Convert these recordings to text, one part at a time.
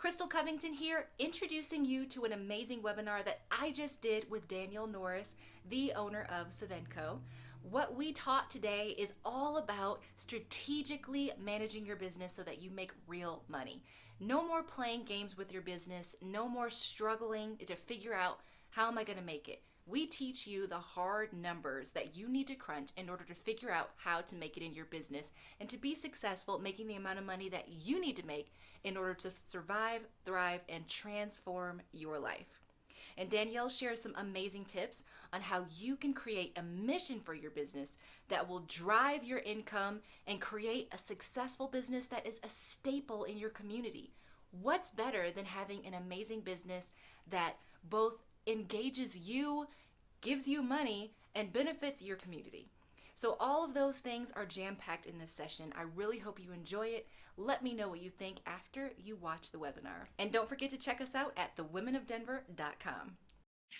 Crystal Covington here, introducing you to an amazing webinar that I just did with Daniel Norris, the owner of Savenco. What we taught today is all about strategically managing your business so that you make real money. No more playing games with your business, no more struggling to figure out how am I going to make it. We teach you the hard numbers that you need to crunch in order to figure out how to make it in your business and to be successful making the amount of money that you need to make in order to survive, thrive, and transform your life. And Danielle shares some amazing tips on how you can create a mission for your business that will drive your income and create a successful business that is a staple in your community. What's better than having an amazing business that both engages you, gives you money, and benefits your community? So all of those things are jam-packed in this session. I really hope you enjoy it. Let me know what you think after you watch the webinar. And don't forget to check us out at thewomenofdenver.com.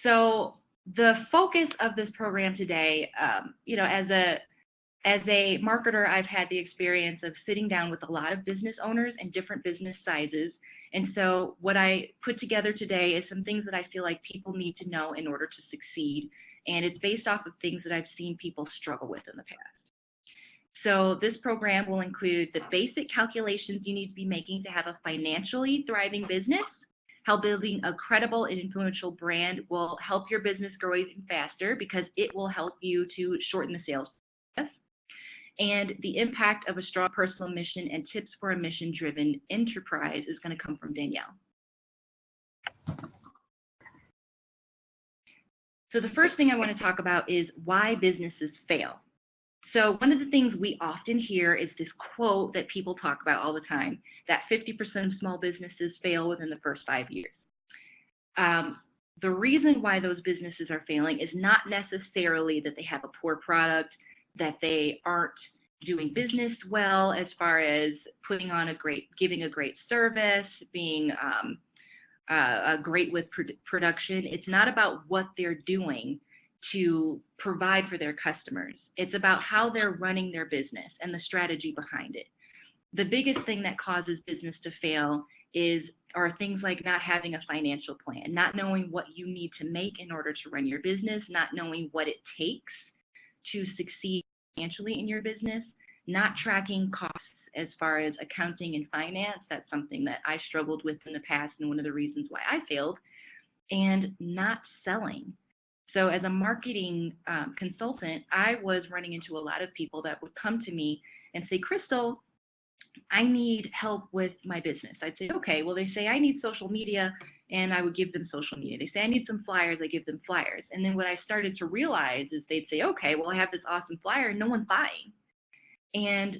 So the focus of this program today, as a marketer, I've had the experience of sitting down with a lot of business owners and different business sizes. And so what I put together today is some things that I feel like people need to know in order to succeed. And it's based off of things that I've seen people struggle with in the past. So this program will include the basic calculations you need to be making to have a financially thriving business, how building a credible and influential brand will help your business grow even faster because it will help you to shorten the sales process, and the impact of a strong personal mission and tips for a mission-driven enterprise is going to come from Danielle. So the first thing I want to talk about is why businesses fail. So one of the things we often hear is this quote that people talk about all the time, that 50% of small businesses fail within the first 5 years. The reason why those businesses are failing is not necessarily that they have a poor product, that they aren't doing business well as far as giving a great service, being great with production. It's not about what they're doing to provide for their customers. It's about how they're running their business and the strategy behind it. The biggest thing that causes business to fail are things like not having a financial plan, not knowing what you need to make in order to run your business, not knowing what it takes to succeed financially in your business, not tracking costs as far as accounting and finance. That's something that I struggled with in the past and one of the reasons why I failed, and not selling. So as a marketing consultant, I was running into a lot of people that would come to me and say, Crystal, I need help with my business. I'd say, okay, well, they say I need social media, and I would give them social media. They say I need some flyers, I give them flyers. And then what I started to realize is they'd say, okay, well, I have this awesome flyer and no one's buying. And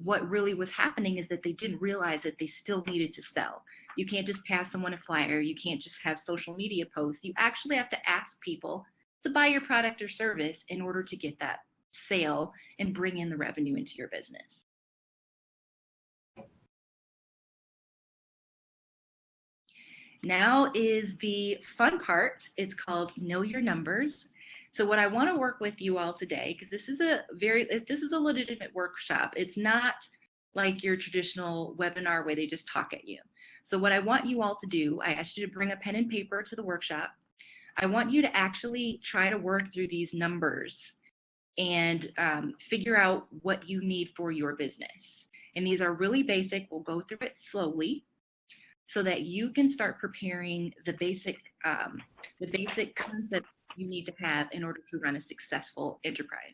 what really was happening is that they didn't realize that they still needed to sell. You can't just pass someone a flyer. You can't just have social media posts. You actually have to ask people to buy your product or service in order to get that sale and bring in the revenue into your business. Now is the fun part. It's called Know Your Numbers. So what I want to work with you all today, because this is a legitimate workshop. It's not like your traditional webinar where they just talk at you. So what I want you all to do, I asked you to bring a pen and paper to the workshop. I want you to actually try to work through these numbers and figure out what you need for your business. And these are really basic. We'll go through it slowly so that you can start preparing the basic concepts you need to have in order to run a successful enterprise.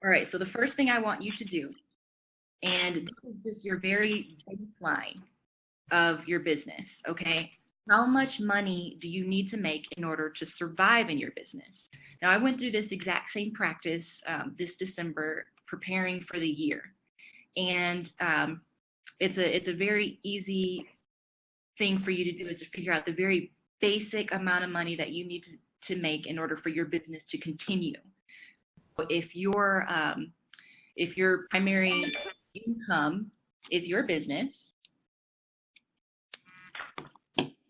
All right, so the first thing I want you to do, and this is just your very baseline of your business, okay? How much money do you need to make in order to survive in your business? Now, I went through this exact same practice this December preparing for the year. And it's a very easy thing for you to do is to figure out the very basic amount of money that you need to make in order for your business to continue. If your primary income is your business,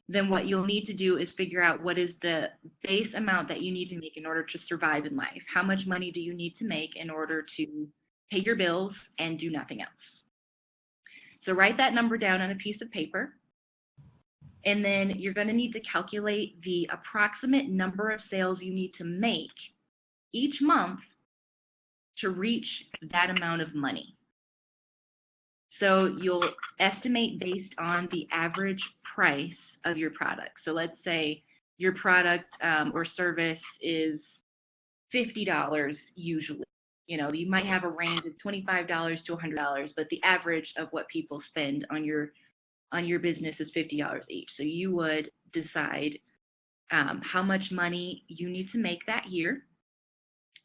then what you'll need to do is figure out what is the base amount that you need to make in order to survive in life. How much money do you need to make in order to pay your bills and do nothing else? So write that number down on a piece of paper. And then you're going to need to calculate the approximate number of sales you need to make each month to reach that amount of money. So you'll estimate based on the average price of your product. So let's say your product or service is $50 usually. You know, you might have a range of $25 to $100, but the average of what people spend on your business is $50 each. So you would decide how much money you need to make that year.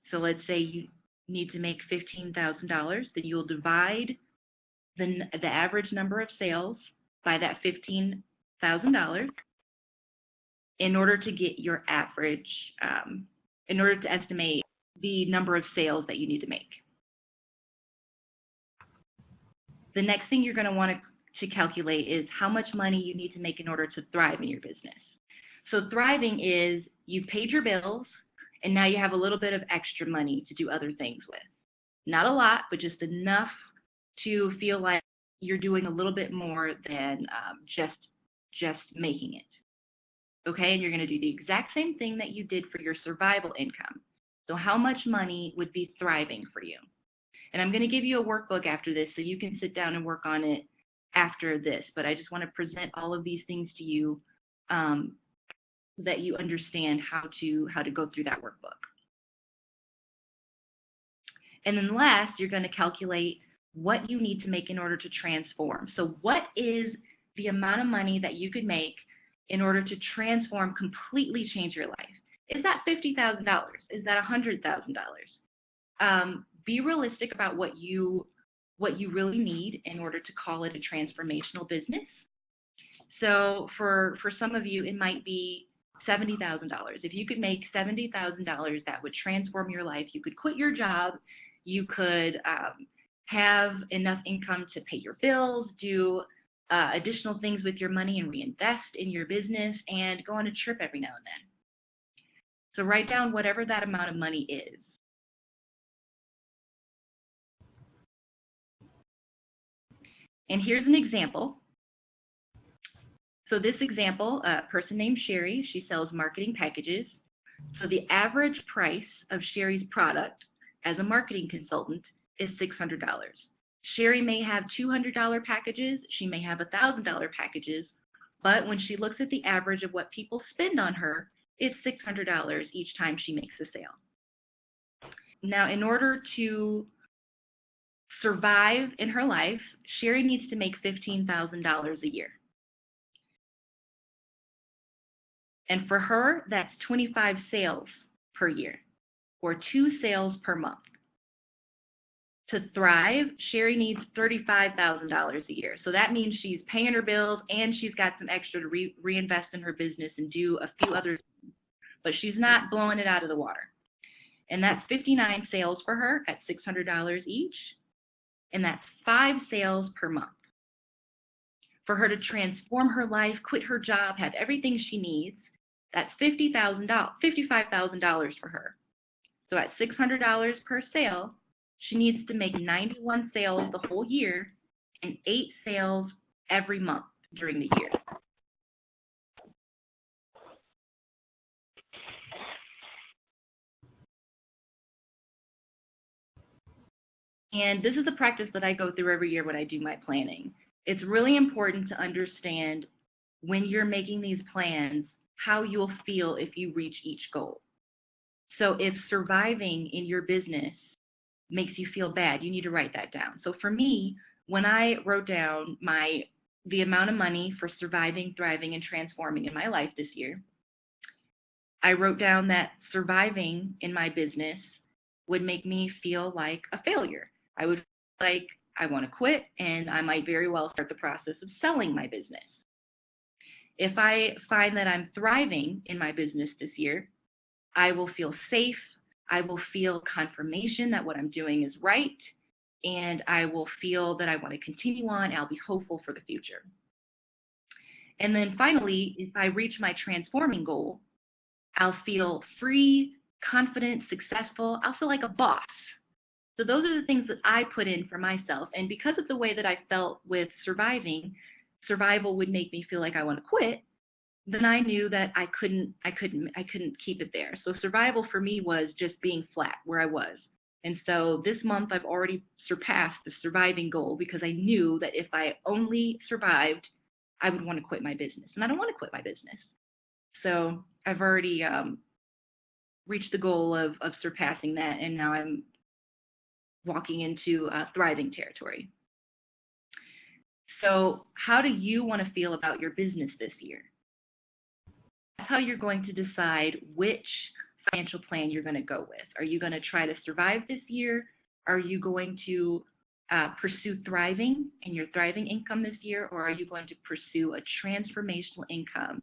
So let's say you need to make $15,000, then you'll divide the average number of sales by that $15,000 in order to get your average, in order to estimate the number of sales that you need to make. The next thing you're going to want to calculate is how much money you need to make in order to thrive in your business. So thriving is you've paid your bills and now you have a little bit of extra money to do other things with. Not a lot, but just enough to feel like you're doing a little bit more than just making it. Okay, and you're going to do the exact same thing that you did for your survival income. So how much money would be thriving for you? And I'm going to give you a workbook after this so you can sit down and work on it after this. But I just want to present all of these things to you so that you understand how to go through that workbook. And then last, you're going to calculate what you need to make in order to transform. So what is the amount of money that you could make in order to transform, completely change your life? Is that $50,000? Is that $100,000? Be realistic about what you really need in order to call it a transformational business. So for some of you, it might be $70,000. If you could make $70,000, that would transform your life. You could quit your job. You could have enough income to pay your bills, do additional things with your money and reinvest in your business, and go on a trip every now and then. So write down whatever that amount of money is. And here's an example. So this example, a person named Sherry, she sells marketing packages. So the average price of Sherry's product as a marketing consultant is $600. Sherry may have $200 packages, she may have $1,000 packages, but when she looks at the average of what people spend on her, it's $600 each time she makes a sale. Now, in order to survive in her life, Sherry needs to make $15,000 a year. And for her, that's 25 sales per year, or 2 sales per month. To thrive, Sherry needs $35,000 a year. So that means she's paying her bills and she's got some extra to reinvest in her business and do a few other things. But she's not blowing it out of the water. And that's 59 sales for her at $600 each. And that's 5 sales per month. For her to transform her life, quit her job, have everything she needs, that's $55,000 for her. So at $600 per sale, she needs to make 91 sales the whole year and 8 sales every month during the year. And this is a practice that I go through every year when I do my planning. It's really important to understand when you're making these plans, how you'll feel if you reach each goal. So if surviving in your business makes you feel bad, you need to write that down. So for me, when I wrote down the amount of money for surviving, thriving, and transforming in my life this year, I wrote down that surviving in my business would make me feel like a failure. I would feel like I want to quit, and I might very well start the process of selling my business. If I find that I'm thriving in my business this year, I will feel safe, I will feel confirmation that what I'm doing is right, and I will feel that I want to continue on, I'll be hopeful for the future. And then finally, if I reach my transforming goal, I'll feel free, confident, successful, I'll feel like a boss. So those are the things that I put in for myself. And because of the way that I felt with survival would make me feel like I want to quit, then I knew that I couldn't keep it there. So survival for me was just being flat where I was. And so this month I've already surpassed the surviving goal because I knew that if I only survived, I would want to quit my business. And I don't want to quit my business. So I've already reached the goal of surpassing that. And now I'm walking into thriving territory. So how do you want to feel about your business this year? That's how you're going to decide which financial plan you're going to go with. Are you going to try to survive this year? Are you going to pursue thriving and your thriving income this year? Or are you going to pursue a transformational income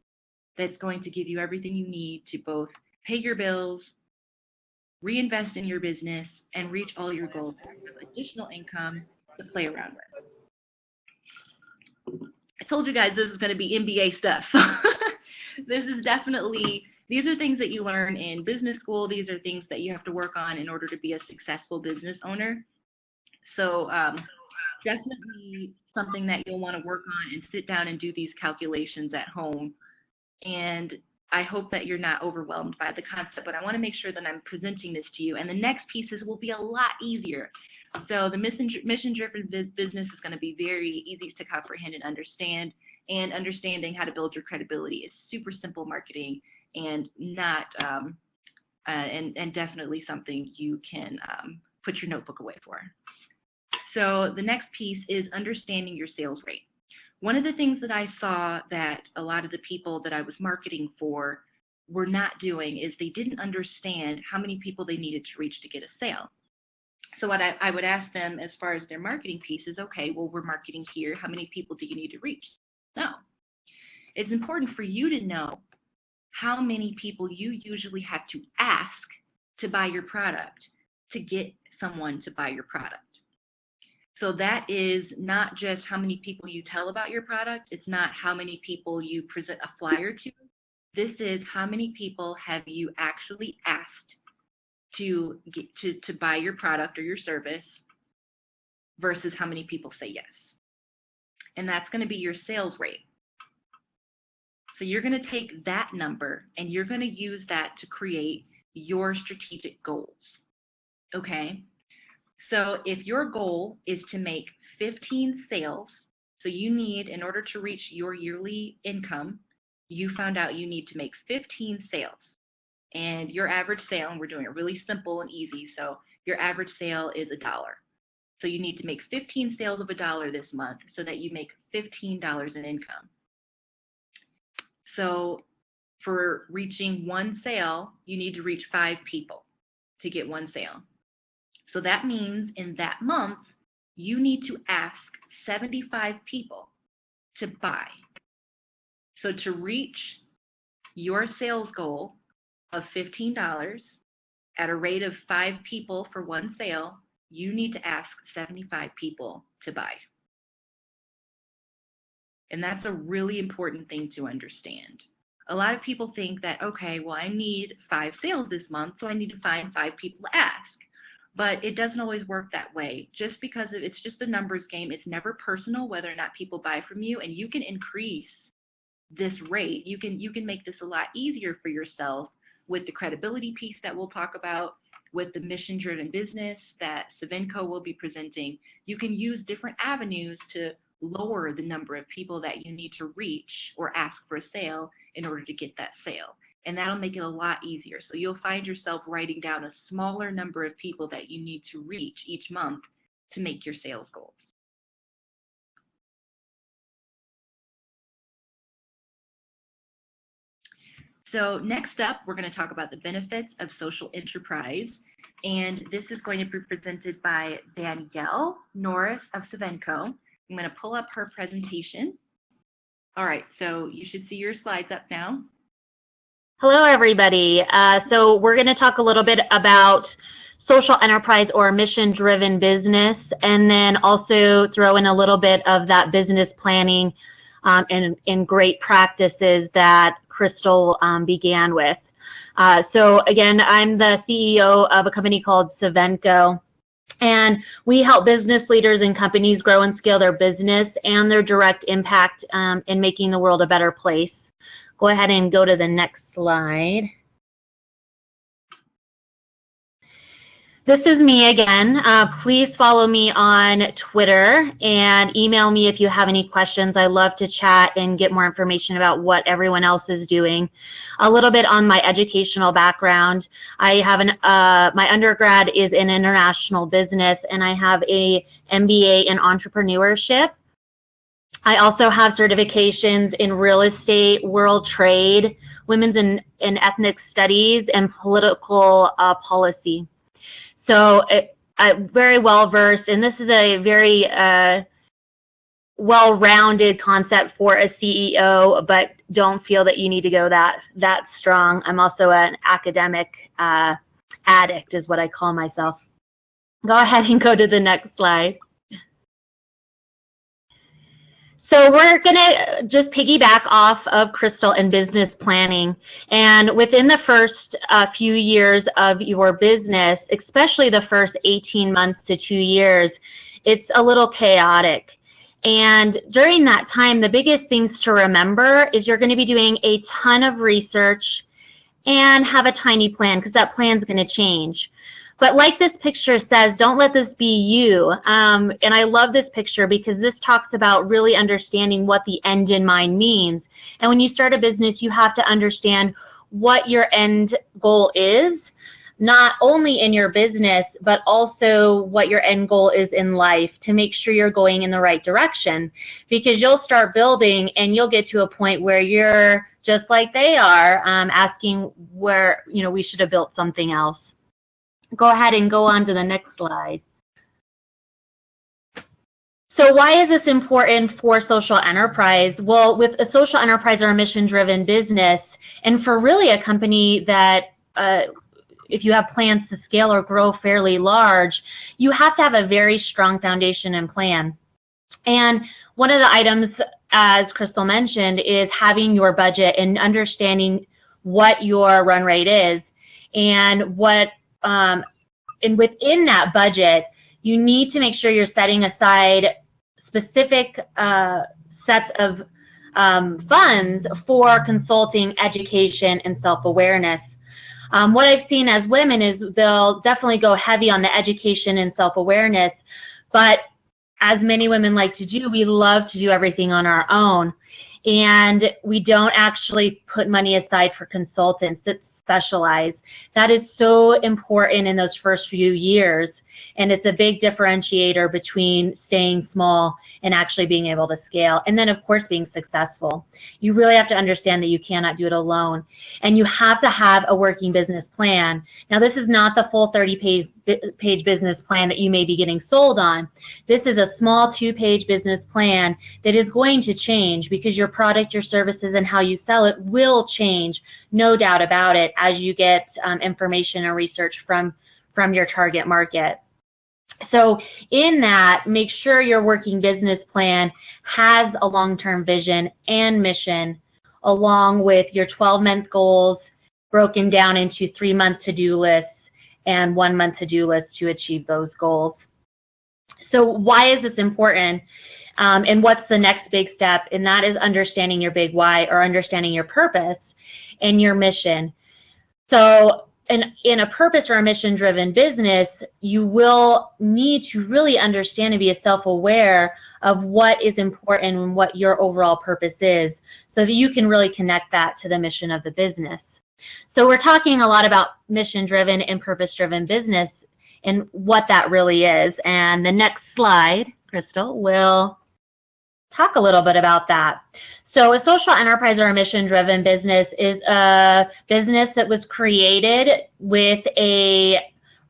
that's going to give you everything you need to both pay your bills, reinvest in your business, and reach all your goals with additional income to play around with? I told you guys this is going to be MBA stuff. This is definitely, these are things that you learn in business school. These are things that you have to work on in order to be a successful business owner. So definitely something that you'll want to work on and sit down and do these calculations at home. And I hope that you're not overwhelmed by the concept, but I want to make sure that I'm presenting this to you. And the next pieces will be a lot easier. So the mission-driven business is going to be very easy to comprehend and understand. And understanding how to build your credibility is super simple marketing and not and definitely something you can put your notebook away for. So the next piece is understanding your sales rate. One of the things that I saw that a lot of the people that I was marketing for were not doing is they didn't understand how many people they needed to reach to get a sale. So what I would ask them as far as their marketing piece is, okay, well, we're marketing here. How many people do you need to reach? No. It's important for you to know how many people you usually have to ask to buy your product to get someone to buy your product. So that is not just how many people you tell about your product. It's not how many people you present a flyer to. This is how many people have you actually asked to get to buy your product or your service versus how many people say yes. And that's going to be your sales rate. So you're going to take that number and you're going to use that to create your strategic goals. Okay? So if your goal is to make 15 sales, so you need, in order to reach your yearly income, you found out you need to make 15 sales. And your average sale, and we're doing it really simple and easy, so your average sale is $1. So you need to make 15 sales of $1 this month so that you make $15 in income. So for reaching one sale, you need to reach 5 people to get one sale. So that means in that month, you need to ask 75 people to buy. So to reach your sales goal of $15 at a rate of 5 people for one sale, you need to ask 75 people to buy. And that's a really important thing to understand. A lot of people think that, okay, well, I need 5 sales this month, so I need to find 5 people to ask. But it doesn't always work that way. Just because it's just a numbers game, it's never personal whether or not people buy from you, and you can increase this rate. You can make this a lot easier for yourself with the credibility piece that we'll talk about, with the mission-driven business that Savenco will be presenting. You can use different avenues to lower the number of people that you need to reach or ask for a sale in order to get that sale. And that'll make it a lot easier. So you'll find yourself writing down a smaller number of people that you need to reach each month to make your sales goals. So next up, we're going to talk about the benefits of social enterprise. And this is going to be presented by Danielle Norris of Savenco. I'm going to pull up her presentation. All right, so you should see your slides up now. Hello, everybody. So we're going to talk a little bit about social enterprise or mission-driven business, and then also throw in a little bit of that business planning and great practices that Crystal began with. So again, I'm the CEO of a company called Savenco, And we help business leaders and companies grow and scale their business and their direct impact in making the world a better place. Go ahead and go to the next slide. This is me again. Please follow me on Twitter and email me if you have any questions. I love to chat and get more information about what everyone else is doing. A little bit on my educational background. I have my undergrad is in international business, and I have a MBA in entrepreneurship. I also have certifications in real estate, world trade, women's and ethnic studies, and political policy. So I'm very well versed, and this is a very well-rounded concept for a CEO, but don't feel that you need to go that strong. I'm also an academic addict is what I call myself. Go ahead and go to the next slide. So we're going to just piggyback off of Crystal and business planning. And within the first few years of your business, especially the first 18 months to 2 years, it's a little chaotic. And during that time, the biggest things to remember is you're going to be doing a ton of research and have a tiny plan, because that plan's going to change. But like this picture says, don't let this be you. And I love this picture because this talks about really understanding what the end in mind means. And when you start a business, you have to understand what your end goal is, not only in your business, but also what your end goal is in life, to make sure you're going in the right direction. Because you'll start building and you'll get to a point where you're just like they are, asking where, we should have built something else. Go ahead and go on to the next slide. So why is this important for social enterprise? Well, with a social enterprise or a mission-driven business, and for really a company that if you have plans to scale or grow fairly large, you have to have a very strong foundation and plan. And one of the items, as Crystal mentioned, is having your budget and understanding what your run rate is and what and within that budget, you need to make sure you're setting aside specific sets of funds for consulting, education, and self-awareness. What I've seen as women is they'll definitely go heavy on the education and self-awareness, but as many women like to do, we love to do everything on our own. And we don't actually put money aside for consultants that specialize. That is so important in those first few years. And it's a big differentiator between staying small and actually being able to scale. And then, of course, being successful. You really have to understand that you cannot do it alone. And you have to have a working business plan. Now, this is not the full 30-page business plan that you may be getting sold on. This is a small 2-page business plan that is going to change because your product, your services, and how you sell it will change, no doubt about it, as you get information and research from your target market. So in that, make sure your working business plan has a long-term vision and mission, along with your 12-month goals broken down into 3-month to-do lists and 1-month to-do lists to achieve those goals. So why is this important? And what's the next big step? And that is understanding your big why, or understanding your purpose and your mission. So in a purpose or a mission-driven business, you will need to really understand and be self-aware of what is important and what your overall purpose is, so that you can really connect that to the mission of the business. So we're talking a lot about mission-driven and purpose-driven business and what that really is. And the next slide, Crystal, will talk a little bit about that. So a social enterprise or a mission-driven business is a business that was created with a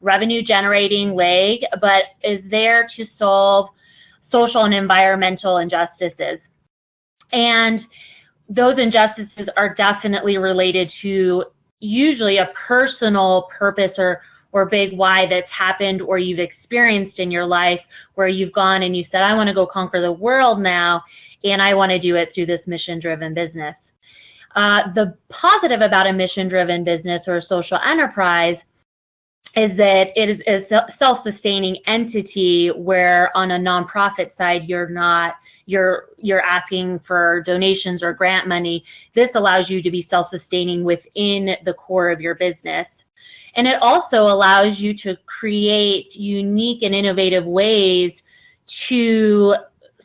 revenue-generating leg, but is there to solve social and environmental injustices. And those injustices are definitely related to usually a personal purpose or big why that's happened or you've experienced in your life, where you've gone and you said, I want to go conquer the world now, and I want to do it through this mission-driven business. The positive about a mission-driven business or a social enterprise is that it is a self-sustaining entity where on a nonprofit side, you're asking for donations or grant money. This allows you to be self-sustaining within the core of your business. And it also allows you to create unique and innovative ways to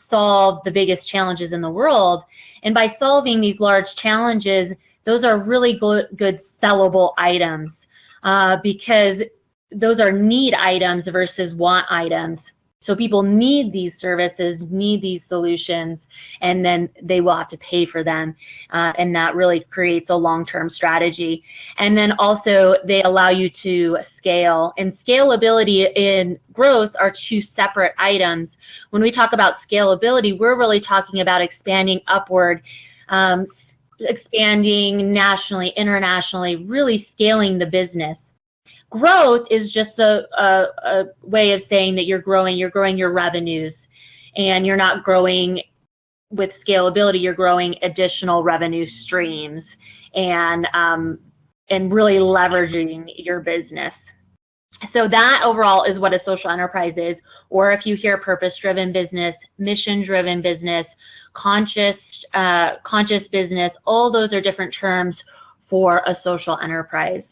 solve the biggest challenges in the world. And by solving these large challenges, those are really good sellable items because those are need items versus want items. So people need these services, need these solutions, and then they will have to pay for them. And that really creates a long-term strategy. And then also they allow you to scale. And scalability and growth are two separate items. When we talk about scalability, we're really talking about expanding upward, expanding nationally, internationally, really scaling the business. Growth is just a way of saying that you're growing your revenues, and you're not growing with scalability, you're growing additional revenue streams and really leveraging your business. So that overall is what a social enterprise is, or if you hear purpose-driven business, mission-driven business, conscious business, all those are different terms for a social enterprise.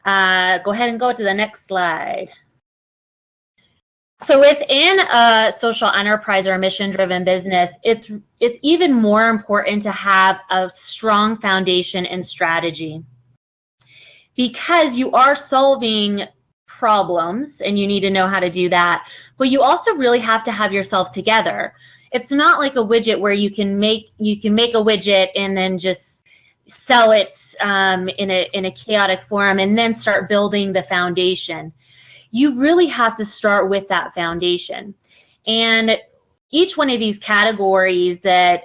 Go ahead and go to the next slide. So within a social enterprise or a mission-driven business, it's even more important to have a strong foundation and strategy, because you are solving problems and you need to know how to do that, but you also really have to have yourself together. It's not like a widget where you can make a widget and then just sell it in a chaotic form and then start building the foundation. You really have to start with that foundation. And each one of these categories that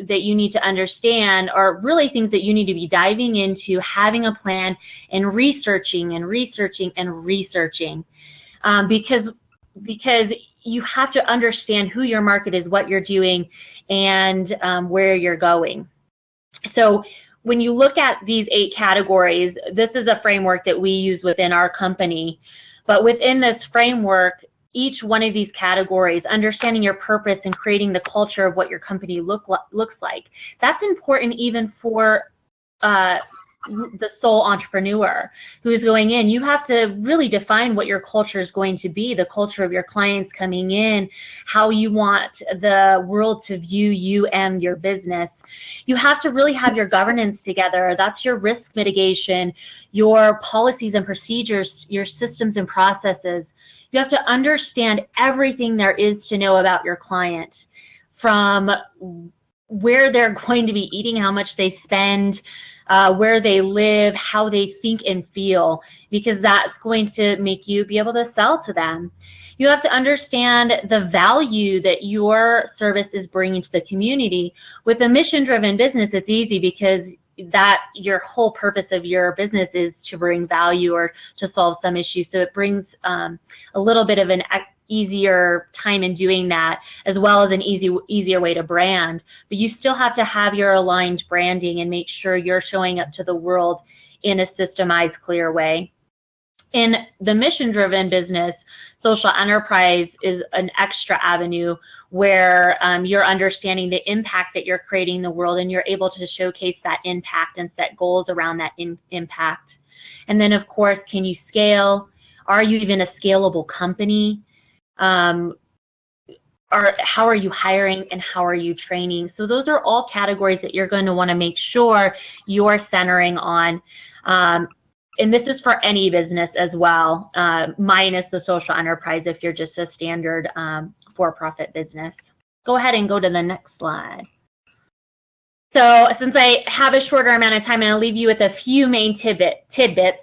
you need to understand are really things that you need to be diving into, having a plan, and researching and researching and researching, because you have to understand who your market is, what you're doing, and where you're going. So when you look at these 8 categories, this is a framework that we use within our company. But within this framework, each one of these categories, understanding your purpose and creating the culture of what your company looks like, that's important even for the sole entrepreneur who is going in. You have to really define what your culture is going to be, the culture of your clients coming in, how you want the world to view you and your business. You have to really have your governance together. That's your risk mitigation, your policies and procedures, your systems and processes. You have to understand everything there is to know about your client, from where they're going to be eating, how much they spend, where they live, how they think and feel, because that's going to make you be able to sell to them. You have to understand the value that your service is bringing to the community. With a mission-driven business, it's easy because that your whole purpose of your business is to bring value or to solve some issue. So it brings a little bit of an easier time in doing that, as well as an easier way to brand. But you still have to have your aligned branding and make sure you're showing up to the world in a systemized, clear way. In the mission-driven business, social enterprise is an extra avenue where you're understanding the impact that you're creating in the world, and you're able to showcase that impact and set goals around that impact. And then, of course, can you scale? Are you even a scalable company? How are you hiring, and how are you training? So those are all categories that you're going to want to make sure you're centering on. And this is for any business as well, minus the social enterprise if you're just a standard for-profit business. Go ahead and go to the next slide. So since I have a shorter amount of time, I'm going to leave you with a few main tidbits.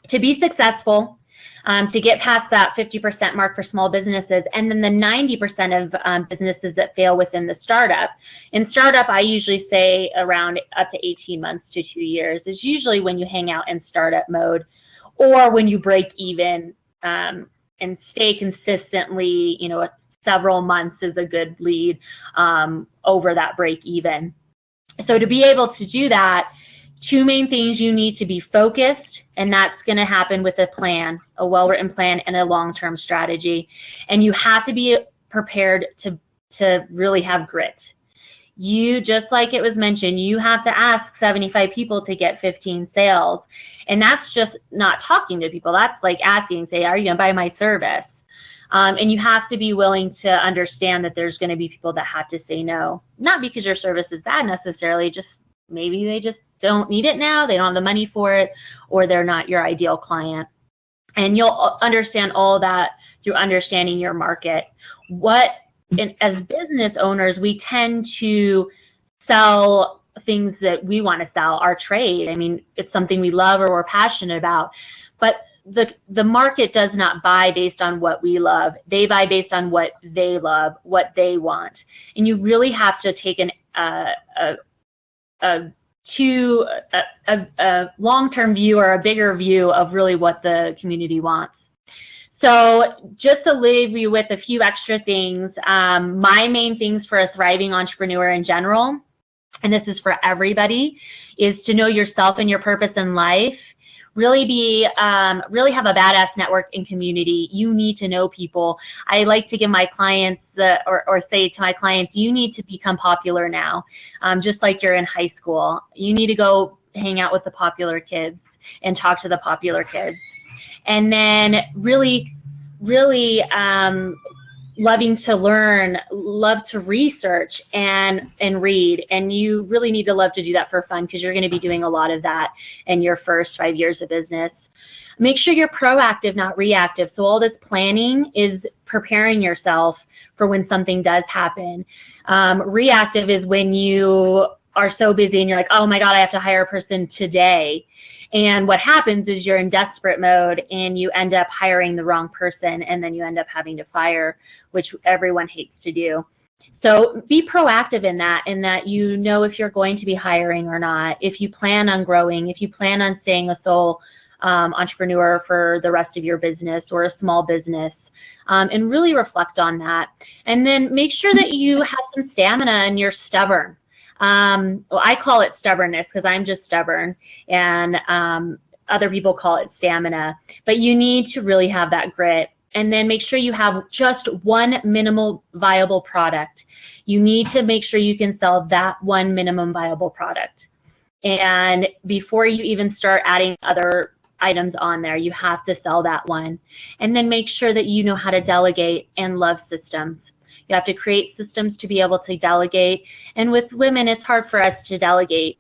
To be successful, to get past that 50% mark for small businesses, and then the 90% of businesses that fail within the startup. In startup, I usually say around up to 18 months to 2 years is usually when you hang out in startup mode, or when you break even and stay consistently, several months is a good lead over that break even. So to be able to do that, Two main things: you need to be focused, and that's going to happen with a plan, a well-written plan and a long-term strategy. And you have to be prepared to really have grit. You, just like it was mentioned, you have to ask 75 people to get 15 sales. And that's just not talking to people. That's like asking, say, are you going to buy my service? And you have to be willing to understand that there's going to be people that have to say no. Not because your service is bad necessarily, just maybe they just don't need it now, they don't have the money for it, or they're not your ideal client. And you'll understand all that through understanding your market. As business owners, we tend to sell things that we want to sell, our trade. I mean, it's something we love or we're passionate about. But the market does not buy based on what we love. They buy based on what they love, what they want. And you really have to take a long-term view or a bigger view of really what the community wants. So just to leave you with a few extra things, my main things for a thriving entrepreneur in general, and this is for everybody, is to know yourself and your purpose in life. Really have a badass network and community. You need to know people. I like to give my clients or say to my clients, you need to become popular now, just like you're in high school. You need to go hang out with the popular kids and talk to the popular kids. And then really loving to learn, love to research and read. And you really need to love to do that for fun, because you're going to be doing a lot of that in your first 5 years of business. Make sure you're proactive, not reactive. So all this planning is preparing yourself for when something does happen. Reactive is when you are so busy and you're like, oh my God, I have to hire a person today. And what happens is you're in desperate mode and you end up hiring the wrong person, and then you end up having to fire, which everyone hates to do. So be proactive in that you know if you're going to be hiring or not, if you plan on growing, if you plan on staying a sole entrepreneur for the rest of your business or a small business, and really reflect on that. And then make sure that you have some stamina and you're stubborn. Well, I call it stubbornness because I'm just stubborn, and other people call it stamina. But you need to really have that grit. And then make sure you have just one minimal viable product. You need to make sure you can sell that one minimum viable product. And before you even start adding other items on there, you have to sell that one. And then make sure that you know how to delegate and love systems. You have to create systems to be able to delegate. And with women, it's hard for us to delegate,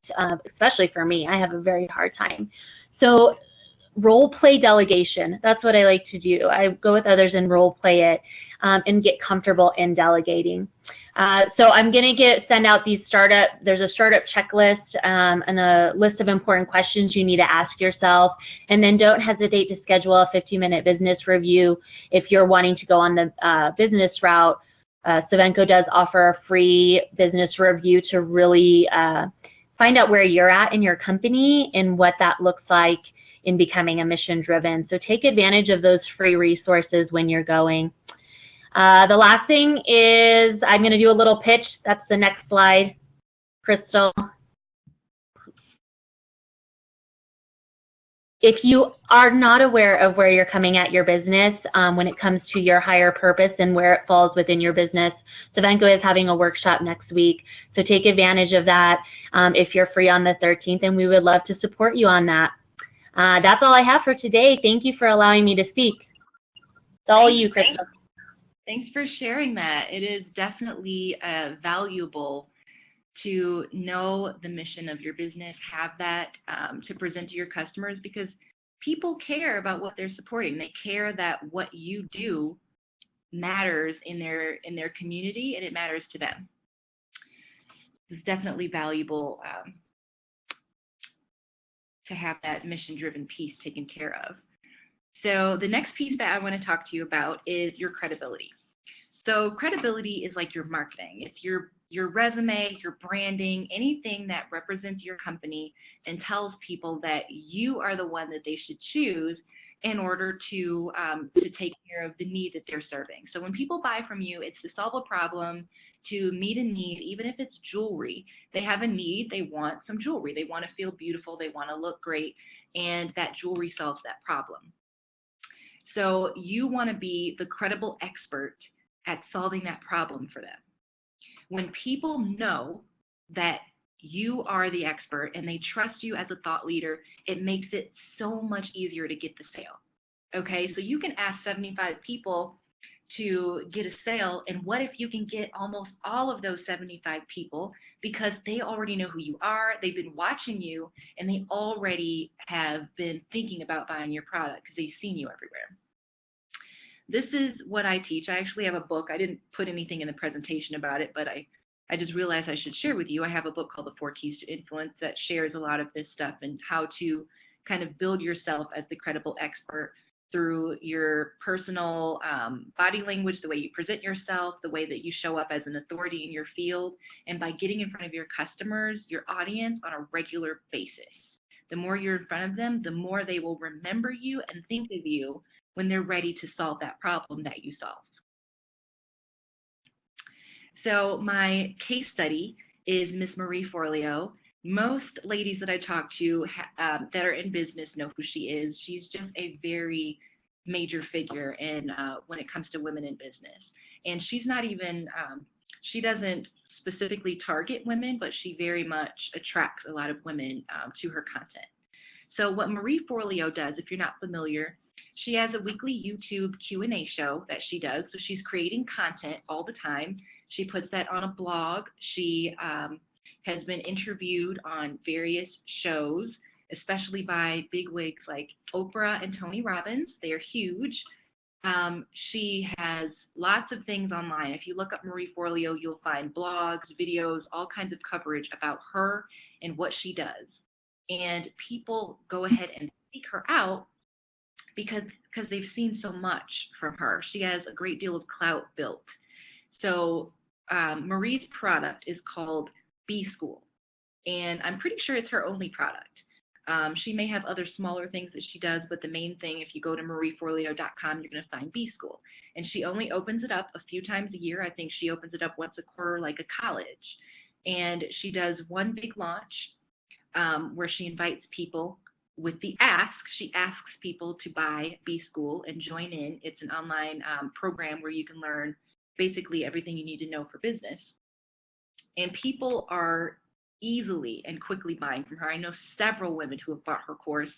especially for me. I have a very hard time. So role play delegation, that's what I like to do. I go with others and role play it and get comfortable in delegating. So I'm going to send out these there's a startup checklist and a list of important questions you need to ask yourself. And then don't hesitate to schedule a 15-minute business review if you're wanting to go on the business route. Sovenco does offer a free business review to really find out where you're at in your company and what that looks like in becoming a mission-driven. So take advantage of those free resources when you're going. The last thing is I'm going to do a little pitch. That's the next slide, Crystal. If you are not aware of where you're coming at your business when it comes to your higher purpose and where it falls within your business, Sovenco is having a workshop next week. So take advantage of that if you're free on the 13th, and we would love to support you on that. That's all I have for today. Thank you for allowing me to speak. It's all you, Crystal. Thanks for sharing that. It is definitely valuable to know the mission of your business, have that to present to your customers, because people care about what they're supporting. They care that what you do matters in their community, and it matters to them. It's definitely valuable to have that mission-driven piece taken care of. So the next piece that I want to talk to you about is your credibility. So credibility is like your marketing. It's your resume, your branding, anything that represents your company and tells people that you are the one that they should choose in order to take care of the need that they're serving. So when people buy from you, it's to solve a problem, to meet a need, even if it's jewelry. They have a need, they want some jewelry, they want to feel beautiful, they want to look great, and that jewelry solves that problem. So you want to be the credible expert at solving that problem for them. When people know that you are the expert and they trust you as a thought leader, it makes it so much easier to get the sale. Okay, so you can ask 75 people to get a sale, and what if you can get almost all of those 75 people because they already know who you are, they've been watching you, and they already have been thinking about buying your product because they've seen you everywhere. This is what I teach. I actually have a book. I didn't put anything in the presentation about it, but I just realized I should share with you. I have a book called The 4 Keys to Influence that shares a lot of this stuff and how to kind of build yourself as the credible expert through your personal body language, the way you present yourself, the way that you show up as an authority in your field, and by getting in front of your customers, your audience, on a regular basis. The more you're in front of them, the more they will remember you and think of you when they're ready to solve that problem that you solved. So my case study is Miss Marie Forleo. Most ladies that I talk to that are in business know who she is. She's just a very major figure in when it comes to women in business. And she's not even, she doesn't specifically target women, but she very much attracts a lot of women to her content. So what Marie Forleo does, if you're not familiar, she has a weekly YouTube Q&A show that she does. So she's creating content all the time. She puts that on a blog. She has been interviewed on various shows, especially by bigwigs like Oprah and Tony Robbins. They are huge. She has lots of things online. If you look up Marie Forleo, you'll find blogs, videos, all kinds of coverage about her and what she does. And people go ahead and seek her out because they've seen so much from her. She has a great deal of clout built. So Marie's product is called B-School, and I'm pretty sure it's her only product. She may have other smaller things that she does, but the main thing, if you go to marieforleo.com, you're going to find B-School. And she only opens it up a few times a year. I think she opens it up once a quarter like a college. And she does one big launch where she invites people with the ask. She asks people to buy B-School and join in. It's an online program where you can learn basically everything you need to know for business. And people are easily and quickly buying from her. I know several women who have bought her course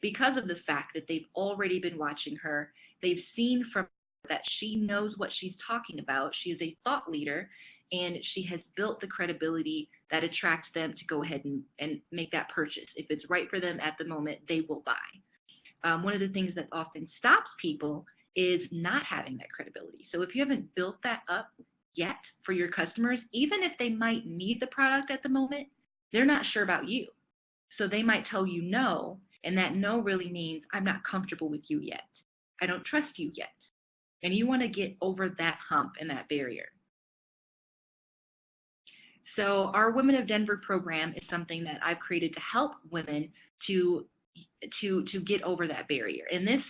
because of the fact that they've already been watching her. They've seen from her that she knows what she's talking about. She is a thought leader, and she has built the credibility that attracts them to go ahead and make that purchase. If it's right for them at the moment, they will buy. One of the things that often stops people is not having that credibility. So if you haven't built that up yet for your customers, even if they might need the product at the moment, they're not sure about you. So they might tell you no, and that no really means I'm not comfortable with you yet. I don't trust you yet. And you want to get over that hump and that barrier. So our Women of Denver program is something that I've created to help women to get over that barrier. And this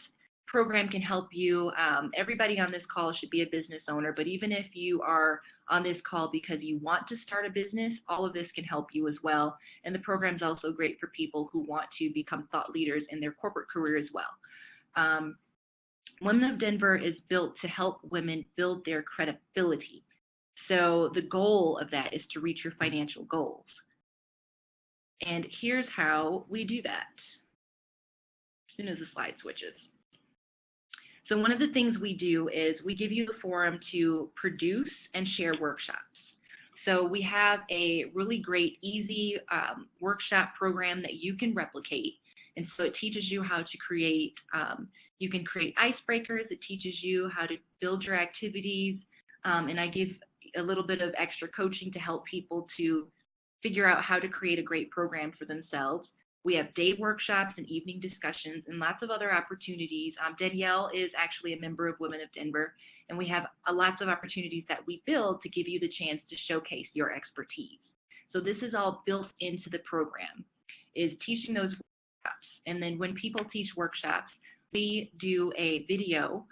program can help you. Everybody on this call should be a business owner, but even if you are on this call because you want to start a business, all of this can help you as well. And the program is also great for people who want to become thought leaders in their corporate career as well. Women of Denver is built to help women build their credibility. So the goal of that is to reach your financial goals. And here's how we do that as soon as the slide switches. So one of the things we do is we give you the forum to produce and share workshops. So we have a really great, easy workshop program that you can replicate. And so it teaches you how to create, you can create icebreakers. It teaches you how to build your activities. And I give a little bit of extra coaching to help people to figure out how to create a great program for themselves. We have day workshops and evening discussions and lots of other opportunities. Danielle is actually a member of Women of Denver, and we have lots of opportunities that we build to give you the chance to showcase your expertise. So this is all built into the program, is teaching those workshops. And then when people teach workshops, we do a video.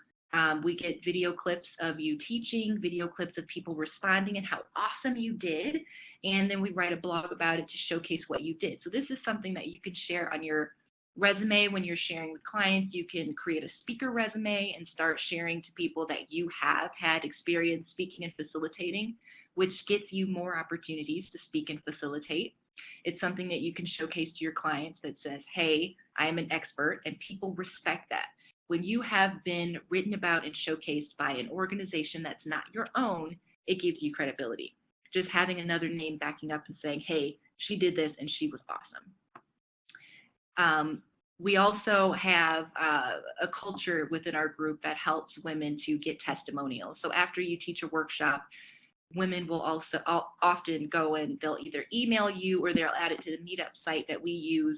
We get video clips of you teaching, video clips of people responding and how awesome you did. And then we write a blog about it to showcase what you did. So this is something that you can share on your resume when you're sharing with clients. You can create a speaker resume and start sharing to people that you have had experience speaking and facilitating, which gets you more opportunities to speak and facilitate. It's something that you can showcase to your clients that says, hey, I am an expert, and people respect that. When you have been written about and showcased by an organization that's not your own, it gives you credibility. Just having another name backing up and saying, hey, she did this and she was awesome. We also have a culture within our group that helps women to get testimonials. So after you teach a workshop, women will also often go and they'll either email you or they'll add it to the Meetup site that we use.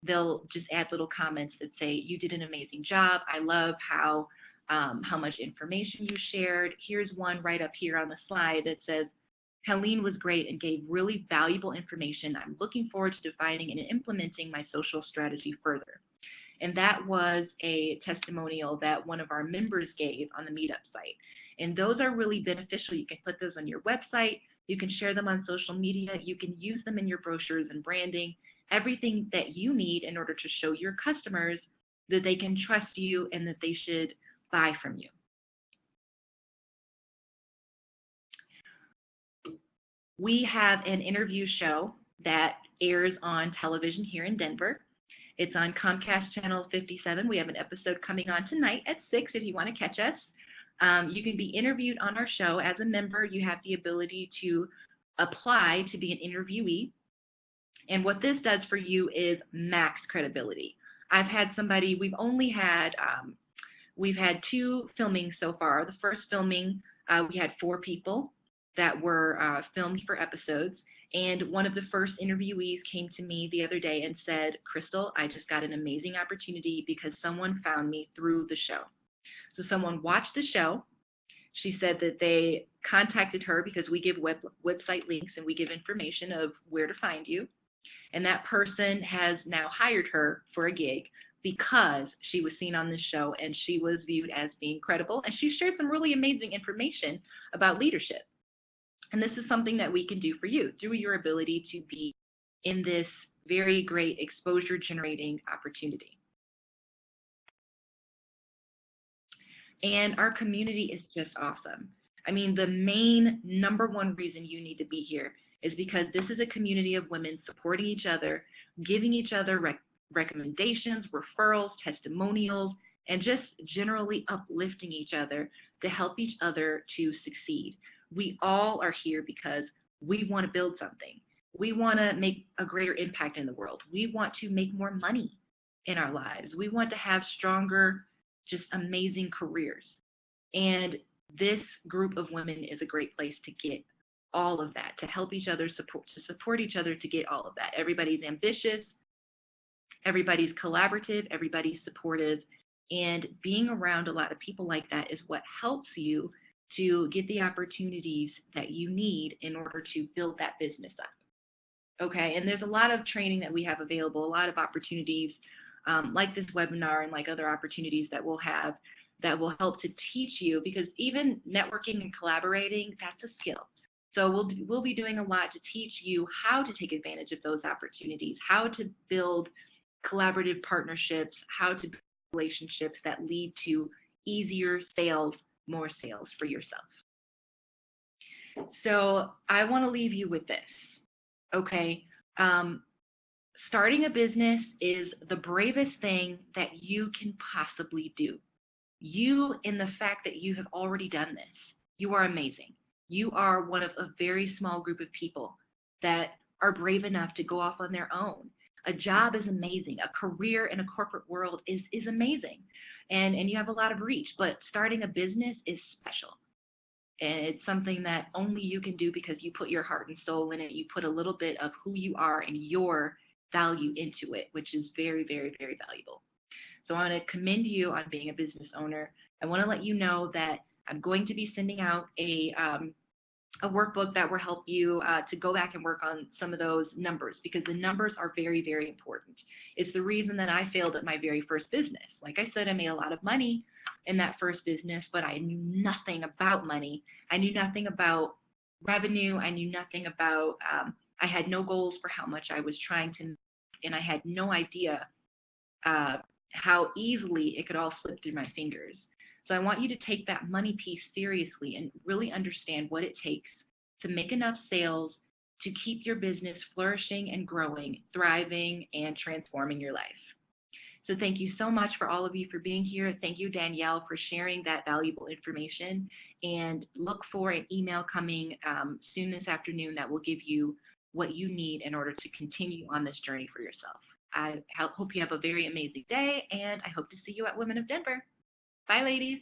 They'll just add little comments that say, you did an amazing job. I love how much information you shared. Here's one right up here on the slide that says, Helene was great and gave really valuable information. I'm looking forward to defining and implementing my social strategy further. And that was a testimonial that one of our members gave on the Meetup site. And those are really beneficial. You can put those on your website. You can share them on social media. You can use them in your brochures and branding, everything that you need in order to show your customers that they can trust you and that they should buy from you. We have an interview show that airs on television here in Denver. It's on Comcast Channel 57. We have an episode coming on tonight at 6 if you want to catch us. You can be interviewed on our show. As a member, you have the ability to apply to be an interviewee. And what this does for you is max credibility. I've had somebody, we've had 2 filmings so far. The first filming, we had 4 people that were filmed for episodes. And one of the first interviewees came to me the other day and said, Crystal, I just got an amazing opportunity because someone found me through the show. So someone watched the show. She said that they contacted her because we give website links and we give information of where to find you. And that person has now hired her for a gig because she was seen on this show and she was viewed as being credible. And she shared some really amazing information about leadership. And this is something that we can do for you through your ability to be in this very great exposure generating opportunity. And our community is just awesome. I mean, the main #1 reason you need to be here is because this is a community of women supporting each other, giving each other recommendations, referrals, testimonials, and just generally uplifting each other to help each other to succeed. We all are here because we want to build something. We want to make a greater impact in the world. We want to make more money in our lives. We want to have stronger, just amazing careers. And this group of women is a great place to get all of that, to help each other, support each other to get all of that. Everybody's ambitious, everybody's collaborative, everybody's supportive, and being around a lot of people like that is what helps you to get the opportunities that you need in order to build that business up. Okay, and there's a lot of training that we have available, a lot of opportunities like this webinar and like other opportunities that we'll have that will help to teach you, because even networking and collaborating, that's a skill. So we'll be doing a lot to teach you how to take advantage of those opportunities, how to build collaborative partnerships, how to build relationships that lead to easier sales, more sales for yourself. So I want to leave you with this, okay? Starting a business is the bravest thing that you can possibly do. You, in the fact that you have already done this, you are amazing. You are one of a very small group of people that are brave enough to go off on their own. A job is amazing. A career in a corporate world is amazing. And you have a lot of reach, but starting a business is special. And it's something that only you can do because you put your heart and soul in it. You put a little bit of who you are and your value into it, which is very, very, very valuable. So I want to commend you on being a business owner. I want to let you know that I'm going to be sending out a a workbook that will help you to go back and work on some of those numbers, because the numbers are very, very important. It's the reason that I failed at my very first business. Like I said, I made a lot of money in that first business, but I knew nothing about money. I knew nothing about revenue. I knew nothing about, I had no goals for how much I was trying to make, and I had no idea how easily it could all slip through my fingers. So I want you to take that money piece seriously and really understand what it takes to make enough sales to keep your business flourishing and growing, thriving, and transforming your life. So thank you so much for all of you for being here. Thank you, Danielle, for sharing that valuable information. And look for an email coming soon this afternoon that will give you what you need in order to continue on this journey for yourself. I hope you have a very amazing day, and I hope to see you at Women of Denver. Bye, ladies.